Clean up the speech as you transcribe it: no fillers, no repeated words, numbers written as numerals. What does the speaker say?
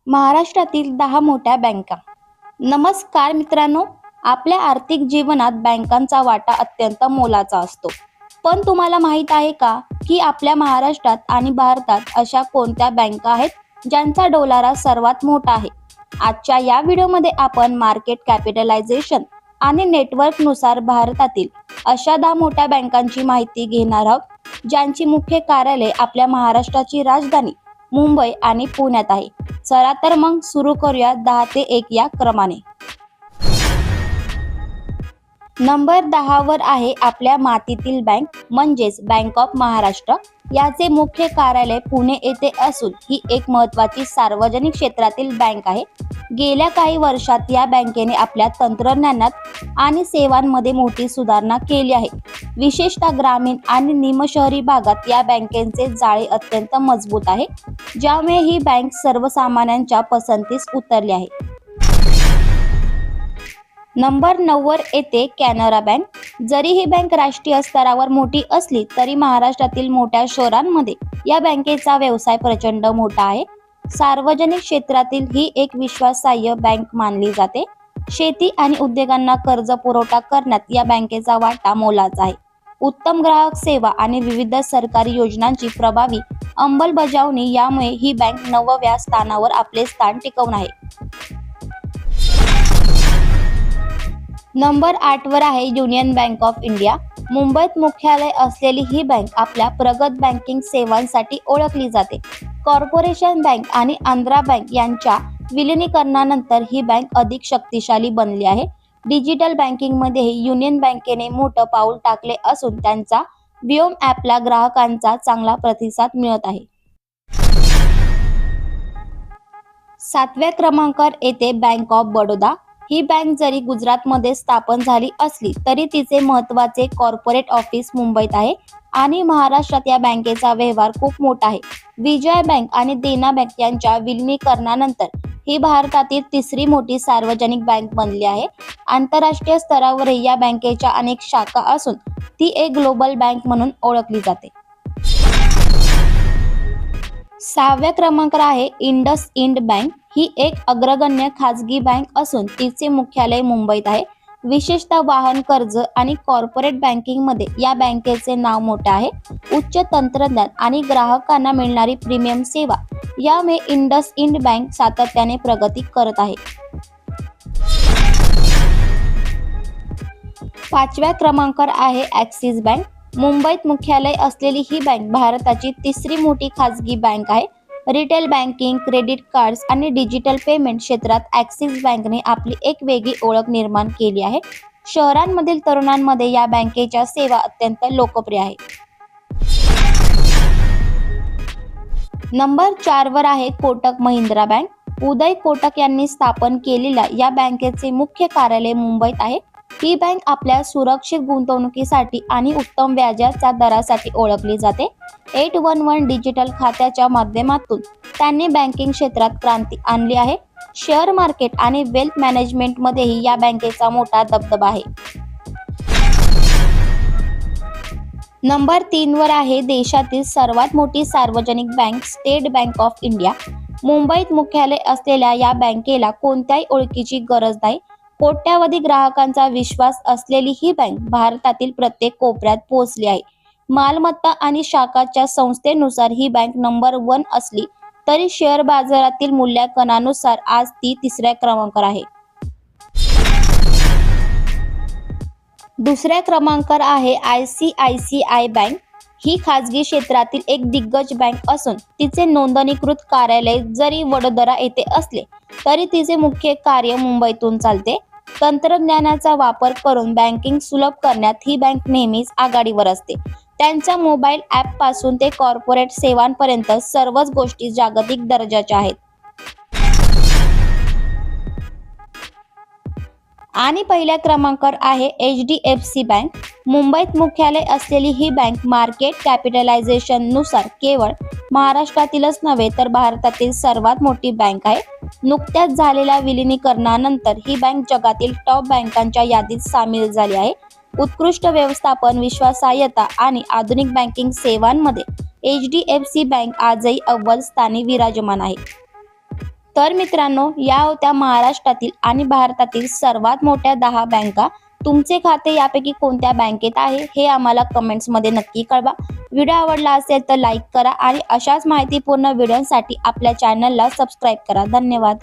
महाराष्ट्रातील 10 मोठ्या बँका. नमस्कार मित्रांनो, आपल्या आर्थिक जीवनात बँकांचा वाटा अत्यंत मोलाचा असतो. पण तुम्हाला माहित आहे का की आपल्या महाराष्ट्रात आणि भारतात अशा कोणत्या बँका आहेत ज्यांचा डोलारा सर्वात मोठा आहे? आजच्या या व्हिडिओमध्ये आपण मार्केट कॅपिटलायझेशन आणि नेटवर्क नुसार भारतातील अशा 10 मोठ्या बँकांची माहिती घेणार आहोत, ज्यांची मुख्य कार्यालय आपल्या महाराष्ट्राची राजधानी मुंबई आणि पुण्यात आहे. चला तर मग सुरू करूया 10 ते 1 या क्रमाने. नंबर 10 वर आहे आपल्या मातीतील बँक म्हणजेच बँक ऑफ महाराष्ट्र. याचे मुख्य कार्यालय पुणे येथे असून ही एक महत्त्वाची सार्वजनिक क्षेत्रातील बँक आहे. गेल्या काही वर्षात या बँकेने आपल्या तंत्रज्ञानात आणि सेवांमध्ये मोठी सुधारणा केली आहे. विशेषतः ग्रामीण आणि निमशहरी भागात या बँकेचे जाळे अत्यंत मजबूत आहे, ज्यामुळे ही बँक सर्वसामान्यांच्या पसंतीस उतरली आहे. नंबर 9 वर येते कॅनरा बँक. जरी ही बँक राष्ट्रीय स्तरावर मोठी असली तरी महाराष्ट्रातील मोठ्या शहरांमध्ये या बँकेचा व्यवसाय प्रचंड मोठा आहे. सार्वजनिक क्षेत्रातील ही एक विश्वासार्ह बँक मानली जाते. शेती आणि उद्योगांना कर्ज पुरवठा करण्यात या बँकेचा वाटा मोलाचा आहे. उत्तम ग्राहक सेवा आणि विविध सरकारी योजनांची प्रभावी अंमलबजावणी यामुळे ही बँक 9व्या स्थानावर आपले स्थान टिकवून आहे. नंबर 8 वर आहे युनियन बँक ऑफ इंडिया. मुंबईत मुख्यालय असलेली ही बँक आपल्या प्रगत बँकिंग सेवांसाठी ओळखली जाते. कॉर्पोरेशन बँक आणि आंध्रा बँक यांच्या विलिनीकरणानंतर ही बँक अधिक शक्तिशाली बनली आहे. डिजिटल बँकिंगमध्येही युनियन बँकेने मोठं पाऊल टाकले असून त्यांचा व्योम ॲपला ग्राहकांचा चांगला प्रतिसाद मिळत आहे. 7व्या क्रमांकावर येते bank of Baroda. He bank जरी गुजरातमध्ये स्थापन झाली असली तरी तिचे महत्त्वाचे कॉर्पोरेट ऑफिस मुंबईत आहे आणि महाराष्ट्रात या बँकेचा व्यवहार खूप मोठा आहे. विजया बँक आणि देना बँक यांच्या विलिनीकरणानंतर ही भारतातील तिसरी मोठी सार्वजनिक बँक बनली आहे. आंतरराष्ट्रीय स्तरावरही या बँकेच्या अनेक शाखा असून ती एक ग्लोबल बँक म्हणून ओळखली जाते. 6व्या क्रमांकावर आहे इंडसइंड बँक. ही एक अग्रगण्य खाजगी बँक असून तिचे मुख्यालय मुंबईत आहे. विशेषतः वाहन कर्ज आणि कॉर्पोरेट बँकिंगमध्ये या बँकेचे नाव मोठे आहे. उच्च तंत्रज्ञान आणि ग्राहकांना मिळणारी प्रीमियम सेवा यामुळे इंडसइंड बँक सातत्याने प्रगती करत आहे. 5व्या क्रमांकावर आहे ॲक्सिस बँक. मुंबईत मुख्यालय असलेली ही बँक भारताची तिसरी मोठी खाजगी बँक आहे. रिटेल बँकिंग, क्रेडिट कार्ड्स आणि डिजिटल पेमेंट क्षेत्रात ॲक्सिस बँकने आपली एक वेगळी ओळख निर्माण केली आहे. शहरांमधील तरुणांमध्ये या बँकेच्या सेवा अत्यंत लोकप्रिय आहे. नंबर 4 वर आहे कोटक महिंद्रा बँक. उदय कोटक यांनी स्थापन केलेल्या या बँकेचे मुख्य कार्यालय मुंबईत आहे. ही बँक आपल्या सुरक्षित गुंतवणुकीसाठी आणि उत्तम व्याजाच्या दरासाठी ओळखली जाते. 811 डिजिटल खात्याच्या माध्यमातून त्यांनी बँकिंग क्षेत्रात क्रांती आणली आहे. शेअर मार्केट आणि वेल्थ मॅनेजमेंटमध्येही या बँकेचा मोठा दबदबा आहे. नंबर 3 वर आहे देशातील सर्वात मोठी सार्वजनिक bank state bank of India. मुंबईत मुख्यालय असलेल्या या बँकेला कोणत्याही ओळखीची गरज नाही. कोट्यावधी ग्राहकांचा विश्वास असलेली ही बँक भारतातील प्रत्येक कोपऱ्यात पोहोचली आहे. मालमत्ता आणि शाखाच्या संस्थेनुसार ही बँक नंबर 1 असली तरी शेअर बाजारातील मूल्यांकनानुसार आज ती 3ऱ्या क्रमांकावर आहे. 2ऱ्या क्रमांकावर आहे ICICI बँक. ही खाजगी क्षेत्रातील एक दिग्गज बँक असून तिचे नोंदणीकृत कार्यालय जरी वडोदरा येथे असले तरी तिचे मुख्य कार्य मुंबईतून चालते. तंत्रज्ञानाचा वापर करून बँकिंग सुलभ करण्यात ही बँक नेहमीच आघाडीवर असते. त्यांच्या मोबाईल ॲपपासून ते कॉर्पोरेट सेवांपर्यंत सर्वच गोष्टी जागतिक दर्जाच्या आहेत. आणि पहिल्या क्रमांकावर आहे HDFC बँक. मुंबईत मुख्यालय असलेली ही बँक मार्केट कॅपिटलायझेशन नुसार केवळ महाराष्ट्रातीलच नव्हे तर भारतातील सर्वात मोठी बँक आहे. नुकत्याच झालेल्या विलिनीकरणानंतर ही बँक जगातील टॉप बँकांच्या यादीत सामील झाली आहे. उत्कृष्ट व्यवस्थापन, विश्वासार्हता आणि आधुनिक बँकिंग सेवांमध्ये HDFC बँक आजही अव्वल स्थानी विराजमान आहे. तर मित्रांनो, या होत्या महाराष्ट्रातील आणि भारतातील सर्वात मोठ्या 10 बँका. तुमचे खाते यापैकी कोणत्या बँकेत आहे हे आम्हाला कमेंट्समध्ये नक्की कळवा. व्हिडिओ आवडला असेल तर लाईक करा आणि अशाच माहितीपूर्ण व्हिडिओसाठी आपल्या चॅनलला सबस्क्राईब करा. धन्यवाद.